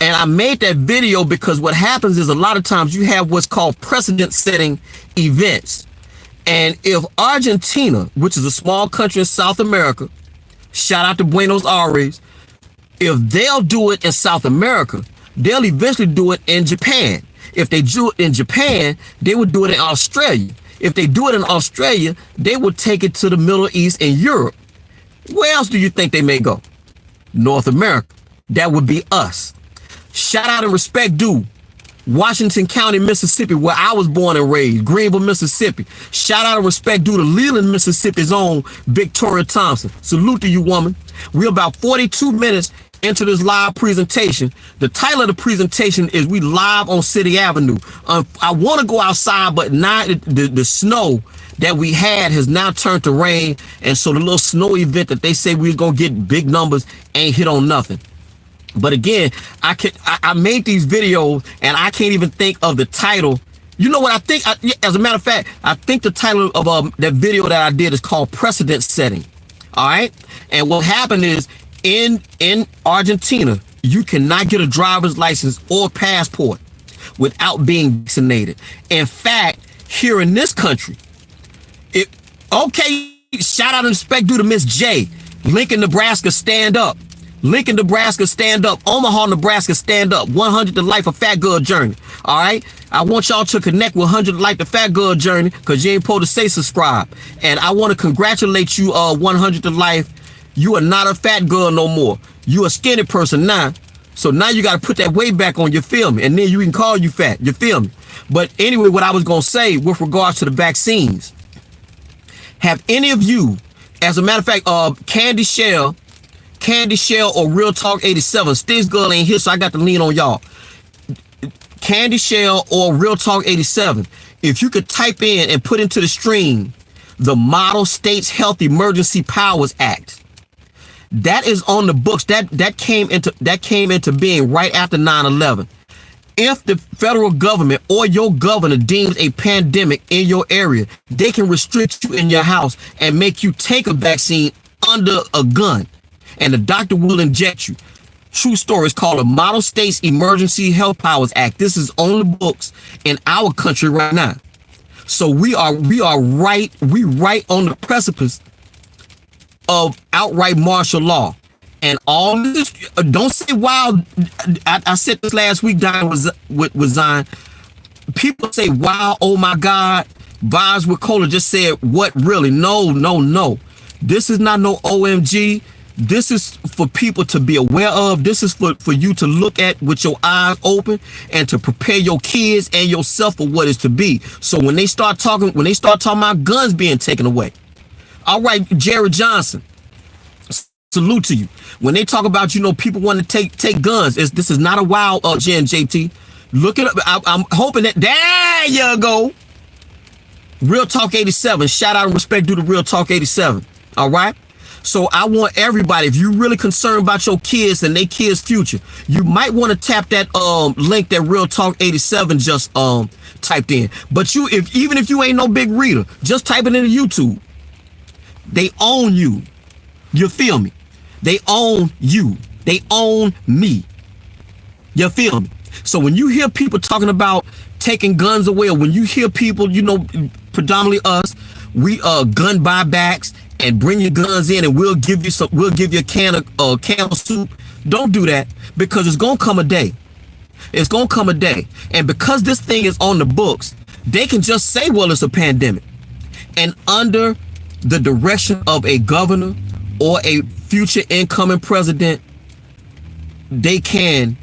Speaker 2: And I made that video because what happens is a lot of times you have what's called precedent setting events. And if Argentina, which is a small country in South America, shout out to Buenos Aires, if they'll do it in South America, they'll eventually do it in Japan. If they do it in Japan, they would do it in Australia. If they do it in Australia, they would take it to the Middle East and Europe. Where else do you think they may go? North America. That would be us. Shout out and respect due Washington County, Mississippi, where I was born and raised. Greenville, Mississippi. Shout out and respect due to Leland, Mississippi's own Victoria Thompson. Salute to you, woman. We're about 42 minutes into this live presentation. The title of the presentation is We Live on City Avenue. I want to go outside, but now the snow that we had has now turned to rain, and so the little snow event that they say we was gonna get big numbers ain't hit on nothing. But again, I made these videos and I can't even think of the title. You know what I think? As a matter of fact, I think the title of that video that I did is called Precedent Setting. All right. And what happened is in Argentina, you cannot get a driver's license or passport without being vaccinated. In fact, here in this country, shout out and respect due to Miss J. Lincoln, Nebraska, stand up. Lincoln, Nebraska, stand up. Omaha, Nebraska, stand up. 100 to Life, a Fat Girl Journey. All right. I want y'all to connect with 100 to Life, the Fat Girl Journey, because you ain't supposed to say subscribe. And I want to congratulate you, 100 to Life. You are not a fat girl no more. You a skinny person now. So now you got to put that weight back on, you feel me? And then you can call you fat, you feel me? But anyway, what I was going to say with regards to the vaccines, have any of you, as a matter of fact, Candy Shell or Real Talk 87, Sticks Girl ain't here, so I got to lean on y'all. Candy Shell or Real Talk 87, if you could type in and put into the stream the Model States Health Emergency Powers Act. That is on the books. That came into being right after 9/11. If the federal government or your governor deems a pandemic in your area, they can restrict you in your house and make you take a vaccine under a gun, and the doctor will inject you. True story. Is called the Model States Emergency Health Powers Act. This is on the books in our country right now. So we right on the precipice of outright martial law. And all this, don't say wow. I said this last week, Don with Zion. People say, wow, oh my God. Vibes with Cola just said, what really? No. This is not no OMG. This is for people to be aware of. This is for you to look at with your eyes open and to prepare your kids and yourself for what is to be. So when they start talking about guns being taken away. All right, Jared Johnson. Salute to you. When they talk about, people want to take guns, this is not a wild Jen JT. Look it up. I'm hoping that there you go. Real Talk 87. Shout out and respect due to Real Talk 87. All right. So I want everybody, if you're really concerned about your kids and their kids' future, you might want to tap that link that Real Talk 87 just typed in. But even if you ain't no big reader, just type it into YouTube. They own you. You feel me? They own you. They own me. You feel me? So when you hear people talking about taking guns away, or when you hear people, predominantly us, we gun buybacks and bring your guns in, and we'll give you a can of soup. Don't do that, because it's gonna come a day. It's gonna come a day, and because this thing is on the books, they can just say, well, it's a pandemic. And under the direction of a governor or a future incoming president, they can,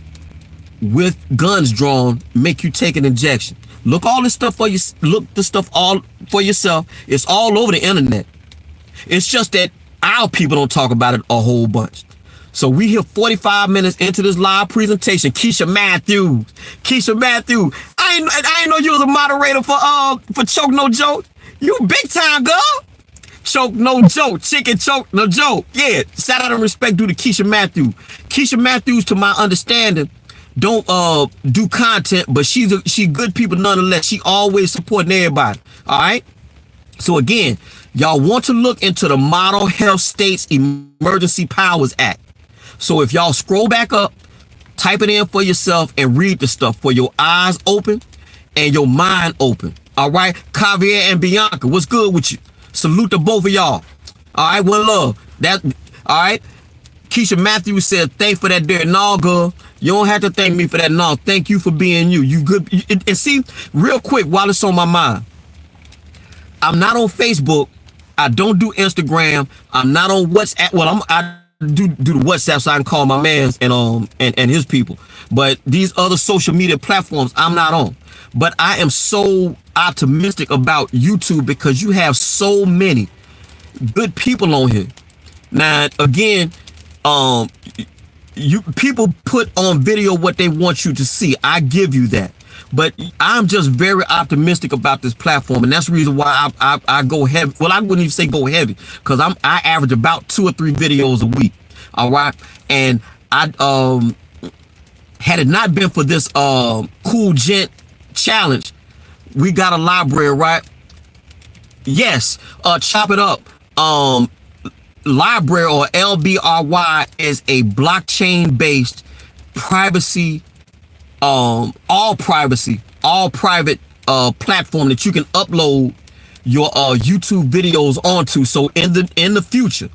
Speaker 2: with guns drawn, make you take an injection. Look all this stuff for you. Look the stuff all for yourself. It's all over the internet. It's just that our people don't talk about it a whole bunch. So we here 45 minutes into this live presentation. Keisha Matthews. I ain't know you was a moderator for Choke No Joke. You big time, girl. Choke No Joke. Chicken Choke No Joke. Yeah. Shout out and respect due to Keisha Matthews. Keisha Matthews, to my understanding, don't do content, but she good people nonetheless. She always supporting everybody. All right. So again, y'all want to look into the Model Health States Emergency Powers Act. So if y'all scroll back up, type it in for yourself and read the stuff for your eyes open and your mind open. All right. Javier and Bianca, what's good with you? Salute to both of y'all. All right. One love. That. All right. Keisha Matthews said, thank for that there. No, girl. You don't have to thank me for that. No, thank you for being you. You good. And see, real quick, while it's on my mind, I'm not on Facebook. I don't do Instagram. I'm not on WhatsApp. Well, I do the WhatsApp so I can call my mans and his people. But these other social media platforms, I'm not on. But I am so optimistic about YouTube because you have so many good people on here. Now, again, you people put on video what they want you to see. I give you that. But I'm just very optimistic about this platform, and that's the reason why I go heavy. Well, I wouldn't even say go heavy, because I average about 2 or 3 videos a week. All right, and I had it not been for this Cool Gent challenge, we got a library, right? Yes, Chop It Up. Library, or LBRY, is a blockchain-based privacy. All private platform that you can upload your YouTube videos onto. So in the future,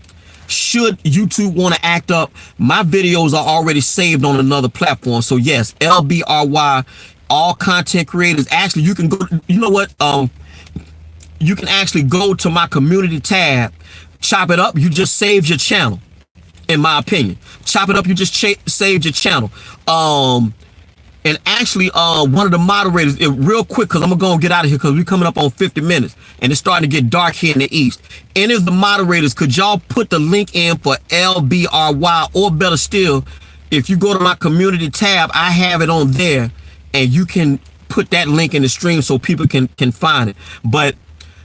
Speaker 2: should YouTube want to act up, my videos are already saved on another platform. So yes, LBRY, all content creators. Actually, you can go. You know what? You can actually go to my community tab. Chop It Up. You just saved your channel. In my opinion, Chop It Up. You just saved your channel. And actually, one of the moderators, real quick, because I'm going to get out of here because we're coming up on 50 minutes and it's starting to get dark here in the East. Any of the moderators, could y'all put the link in for LBRY, or better still, if you go to my community tab, I have it on there and you can put that link in the stream so people can find it. But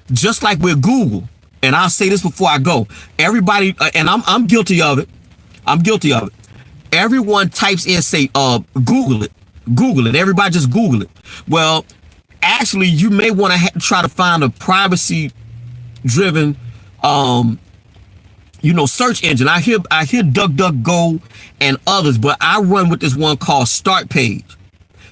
Speaker 2: just like with Google, and I'll say this before I go, everybody, and I'm guilty of it. I'm guilty of it. Everyone types in, say, Google it. Google it. Everybody just Google it. Well, actually, you may want to try to find a privacy-driven, search engine. I hear DuckDuckGo and others, but I run with this one called StartPage.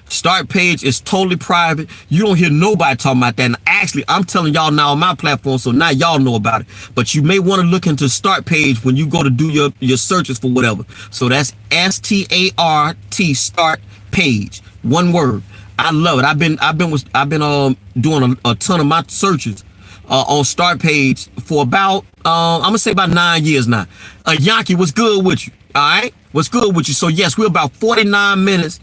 Speaker 2: StartPage is totally private. You don't hear nobody talking about that. And actually, I'm telling y'all now on my platform, so now y'all know about it. But you may want to look into StartPage when you go to do your searches for whatever. So that's START, Start Page, one word. I love it. I've been doing a ton of my searches on StartPage for about I'm gonna say about 9 years now. Yankee, what's good with you? All right, what's good with you? So yes, we're about 49 minutes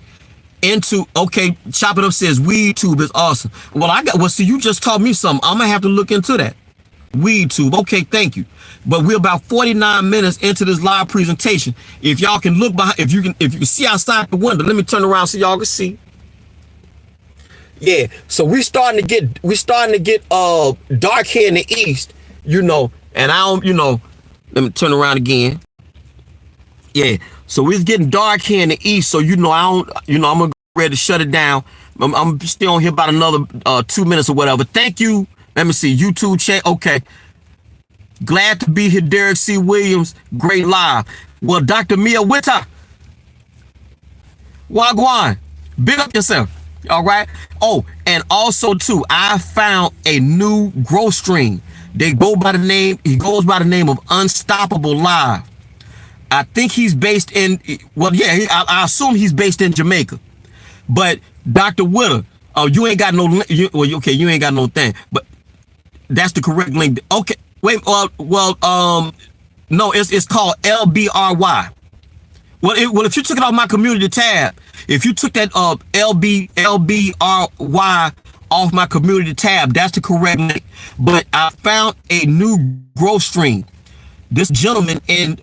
Speaker 2: into. Okay, Chop It Up says WeedTube is awesome. Well, see, you just taught me something. I'm gonna have to look into that. WeedTube. Okay, thank you. But we're about 49 minutes into this live presentation. If y'all can look behind, if you can see outside the window, let me turn around so y'all can see. Yeah, so we're starting to get dark here in the East, and I don't, let me turn around again. Yeah, so it's getting dark here in the East, so I'm gonna go ready to shut it down. I'm still on here about another 2 minutes or whatever. Thank you. Let me see, YouTube chat. Okay. Glad to be here, Derek C. Williams. Great live. Well, Dr. Mia Witta. Wagwan. Big up yourself. All right. Oh, and also too, I found a new growth stream. He goes by the name of Unstoppable Live. I think he's based in, well, yeah, I assume he's based in Jamaica. But Dr. Witter, oh, you ain't got no, okay, you ain't got no thing, but that's the correct link. Okay, wait, no, it's called LBRY. Well, if you took it off my community tab, if you took that LBRY off my community tab, that's the correct link. But I found a new growth stream. This gentleman in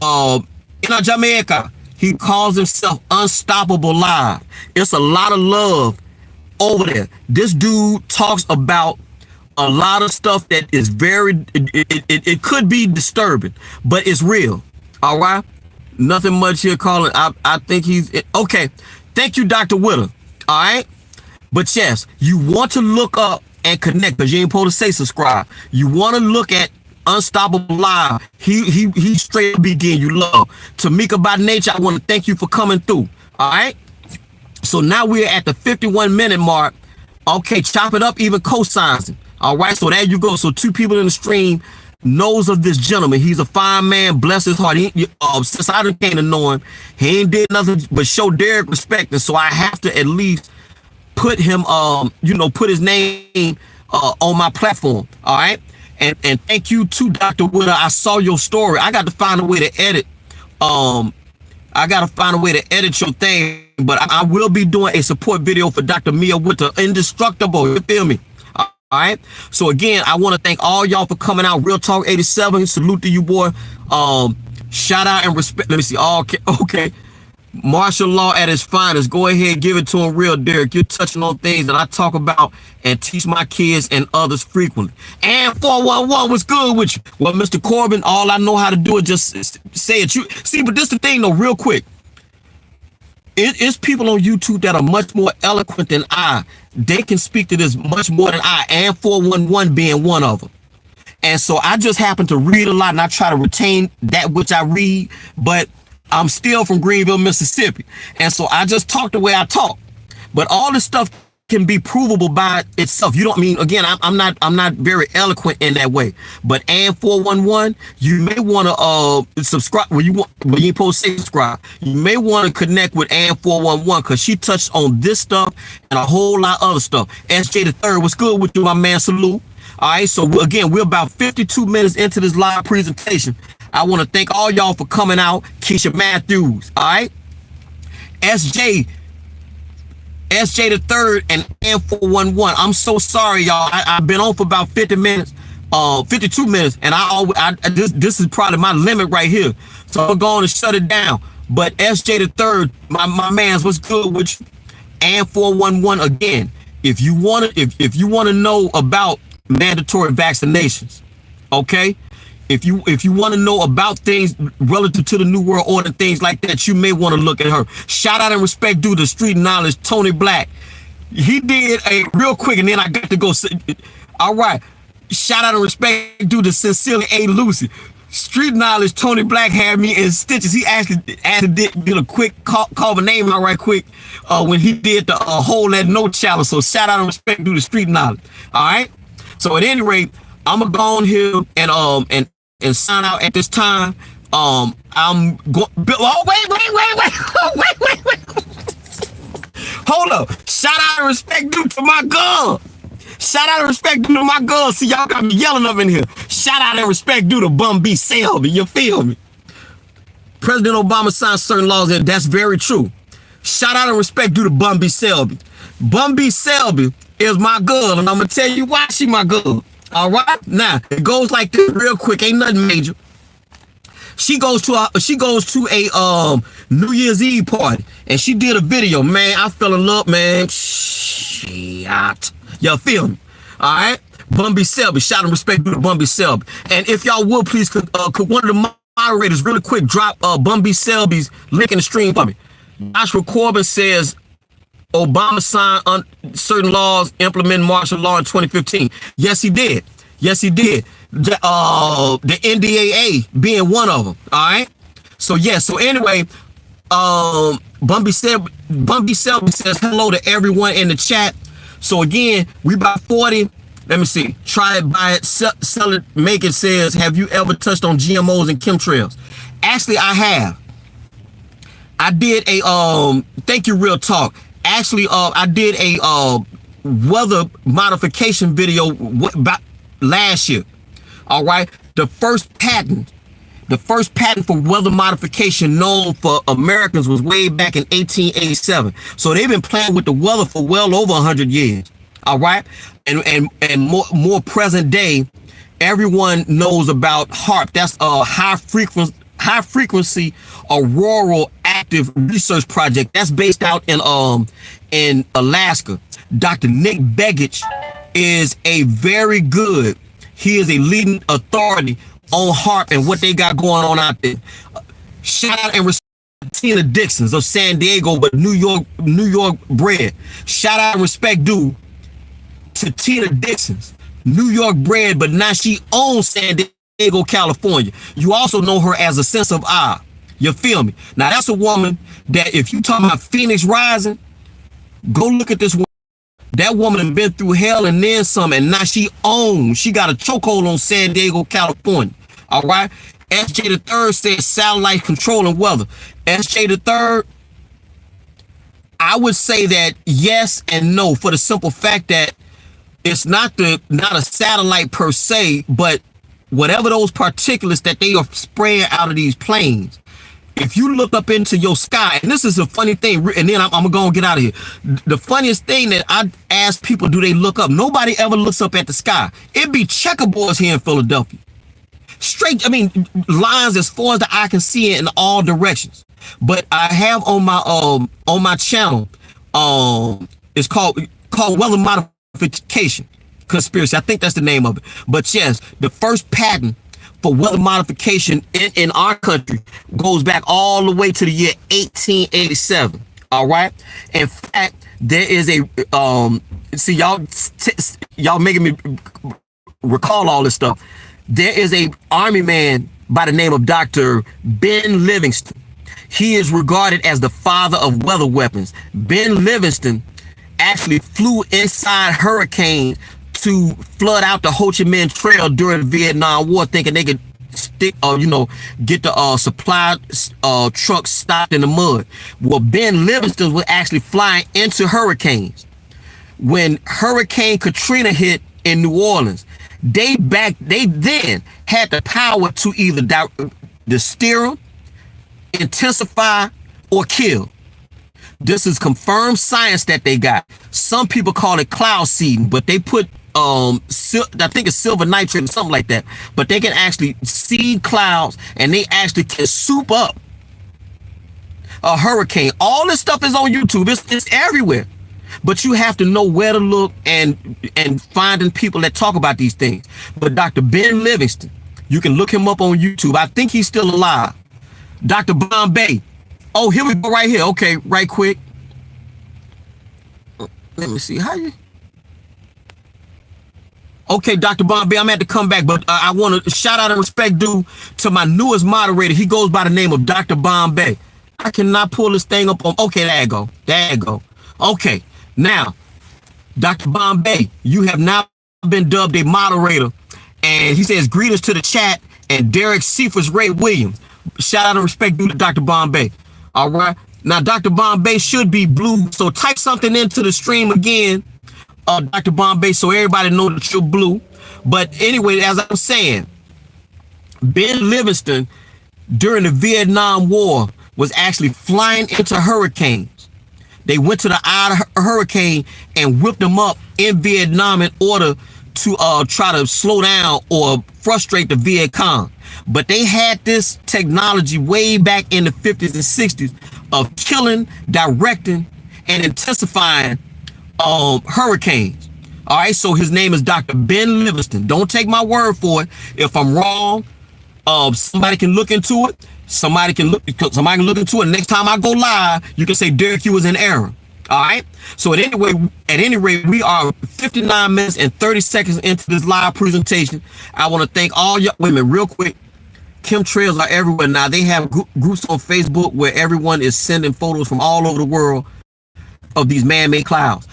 Speaker 2: Jamaica, he calls himself Unstoppable Live. It's a lot of love over there. This dude talks about a lot of stuff that is it could be disturbing, but it's real. All right. Nothing much here calling. I think he's okay. Thank you, Dr. Witter. All right. But yes, you want to look up and connect, because you ain't supposed to say subscribe. You want to look at Unstoppable Live. He straight begin you love. Tamika by nature, I want to thank you for coming through. All right. So now we're at the 51-minute mark. Okay, chop it up, even cosigning. All right, so there you go. So 2 people in the stream knows of this gentleman. He's a fine man, bless his heart. Since I came to know him, he ain't did nothing but show Derek respect, and so I have to at least put him, put his name on my platform. All right, and thank you to Dr. Witter. I saw your story. I got to find a way to edit. Your thing, but I will be doing a support video for Dr. Mia Witter, Indestructible. You feel me? All right. So again, I want to thank all y'all for coming out. Real Talk 87. Salute to you, boy. Shout out and respect. Let me see. Okay. Martial law at its finest. Go ahead, give it to him, real Derek. You're touching on things that I talk about and teach my kids and others frequently. And 411, what's good with you? Well, Mr. Corbin, all I know how to do is just say it. But this the thing though, real quick. It's people on YouTube that are much more eloquent than I. They can speak to this much more than I, and 411 being one of them. And so I just happen to read a lot, and I try to retain that which I read, but I'm still from Greenville, Mississippi. And so I just talk the way I talk. But all this stuff can be provable by itself. You don't mean, again, I'm not very eloquent in that way. But and 411, you may want to subscribe. When you ain't supposed to say subscribe, you may want to connect with and 411, because she touched on this stuff and a whole lot of other stuff. SJ the Third, what's good with you, my man? Salute. All right, so again, we're about 52 minutes into this live presentation. I want to thank all y'all for coming out. Keisha Matthews, all right? SJ the Third, and 411. I'm so sorry, y'all. I've been on for about 52 minutes, and this is probably my limit right here. So I'm going to shut it down. But SJ the Third, my man's, what's good with you? And 411 again. If you want to know about mandatory vaccinations, okay? If you want to know about things relative to the New World Order, things like that, you may want to look at her. Shout out and respect due to Street Knowledge, Tony Black. He did a real quick, and then I got to go. All right. Shout out and respect due to Sincerely A. Lucy. Street Knowledge, Tony Black had me in stitches. He actually did a quick call my name out right quick when he did the Hold That No challenge. So shout out and respect due to Street Knowledge. All right. So at any rate, I'm gonna go on here and sign out at this time. I'm going. Oh, wait. Hold up. Shout out and respect due to my girl. Shout out and respect due to my girl. See, y'all got me yelling up in here. Shout out and respect due to Bum B. Selby. You feel me? President Obama signed certain laws there. That's very true. Shout out and respect due to Bum B. Selby. Bum B. Selby is my girl, and I'm gonna tell you why she my girl. All right, now it goes like this real quick. Ain't nothing major. She goes to a New Year's Eve party, and she did a video. Man, I fell in love, man. Shit, y'all feel me? All right, Bum B. Selby. Shout out and respect to Bum B. Selby. And if y'all would please, could one of the moderators really quick drop Bum B. Selby's link in the stream for me? Joshua Corbin says Obama signed certain laws implementing martial law in 2015. Yes, he did. Yes, he did. The NDAA being one of them. All right. So yeah. So anyway, Bum B. Selby says hello to everyone in the chat. So again, we about 40. Let me see. Try it, buy it, sell it, make it. Says, have you ever touched on GMOs and chemtrails? Actually, I have. I did a thank you, Real Talk. Actually, I did a weather modification video about last year. All right, the first patent for weather modification known for Americans was way back in 1887. So they've been playing with the weather for well over 100 years. All right, and more present day, everyone knows about HAARP. That's a high frequency auroral active research project that's based out in Alaska. Dr. Nick Begich is a very good. He is a leading authority on HAARP and what they got going on out there. Shout out and respect Tina Dixons of San Diego, but New York bred. Shout out and respect due to Tina Dixons, New York bred, but now she owns San Diego, California. You also know her as a sense of awe. You feel me? Now that's a woman that if you talking about Phoenix Rising, go look at this woman. That woman has been through hell and then some, and now she got a chokehold on San Diego, California. All right. SJ the Third said satellite controlling weather. SJ the Third, I would say that yes and no, for the simple fact that it's not a satellite per se, but whatever those particulates that they are spraying out of these planes. If you look up into your sky, and this is a funny thing, and then I'm gonna get out of here. The funniest thing that I ask people, do they look up? Nobody ever looks up at the sky. It be checkerboards here in Philadelphia. Straight, I mean, lines as far as the eye can see it in all directions. But I have on my channel, it's called Weather Modification Conspiracy. I think that's the name of it. But yes, the first patent for weather modification in our country goes back all the way to the year 1887. All right. In fact, there is a see y'all making me recall all this stuff. There is a army man by the name of Dr. Ben Livingston. He is regarded as the father of weather weapons. Ben Livingston actually flew inside hurricanes to flood out the Ho Chi Minh Trail during the Vietnam War, thinking they could get the supply trucks stopped in the mud. Well, Ben Livingston was actually flying into hurricanes. When Hurricane Katrina hit in New Orleans, they then had the power to either steer them, intensify, or kill. This is confirmed science that they got. Some people call it cloud seeding, but they put I think it's silver nitrate or something like that. But they can actually seed clouds, and they actually can soup up a hurricane. All this stuff is on YouTube. It's everywhere. But you have to know where to look and finding people that talk about these things. But Dr. Ben Livingston, you can look him up on YouTube. I think he's still alive. Dr. Bombay. Oh, here we go right here. Okay, right quick. Let me see how you. Okay, Dr. Bombay, I'm at to come back, but I want to shout out and respect due to my newest moderator. He goes by the name of Dr. Bombay. I cannot pull this thing up on. Okay, there you go. There you go. Okay, now, Dr. Bombay, you have now been dubbed a moderator, and he says greetings to the chat and Derek Cephas Ray Williams. Shout out and respect due to Dr. Bombay. All right. Now, Dr. Bombay should be blue, so type something into the stream again, Dr. Bombay, so everybody know that you're blue. But anyway, as I was saying, Ben Livingston during the Vietnam War was actually flying into hurricanes. They went to the eye of a hurricane and whipped them up in Vietnam in order to try to slow down or frustrate the Viet Cong. But they had this technology way back in the 50s and 60s of killing, directing, and intensifying hurricanes. All right, so his name is Dr. Ben Livingston. Don't take my word for it. If I'm wrong, somebody can look into it. Somebody can look into it. Next time I go live, you can say Derek, you was in error. All right. So at any rate, we are 59 minutes and 30 seconds into this live presentation. I want to thank all y'all. Wait a minute, real quick. Chemtrails are everywhere now. They have groups on Facebook where everyone is sending photos from all over the world of these man-made clouds.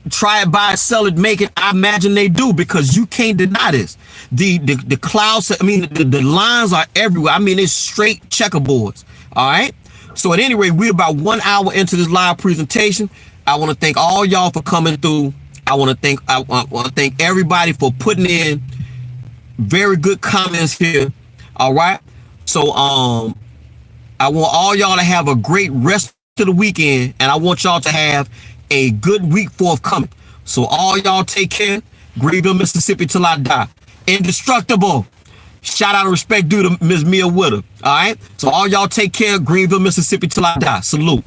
Speaker 2: Try it, buy it, sell it, make it. I imagine they do, because you can't deny this. The clouds, I mean, the lines are everywhere. I mean, it's straight checkerboards. All right. So at any rate, we're about 1 hour into this live presentation. I want to thank all y'all for coming through. I want to thank everybody for putting in very good comments here. All right. So I want all y'all to have a great rest of the weekend, and I want y'all to have a good week forthcoming. So all y'all take care. Greenville, Mississippi till I die. Indestructible. Shout out and respect due to Ms. Mia Witter. All right. So all y'all take care. Greenville, Mississippi till I die. Salute.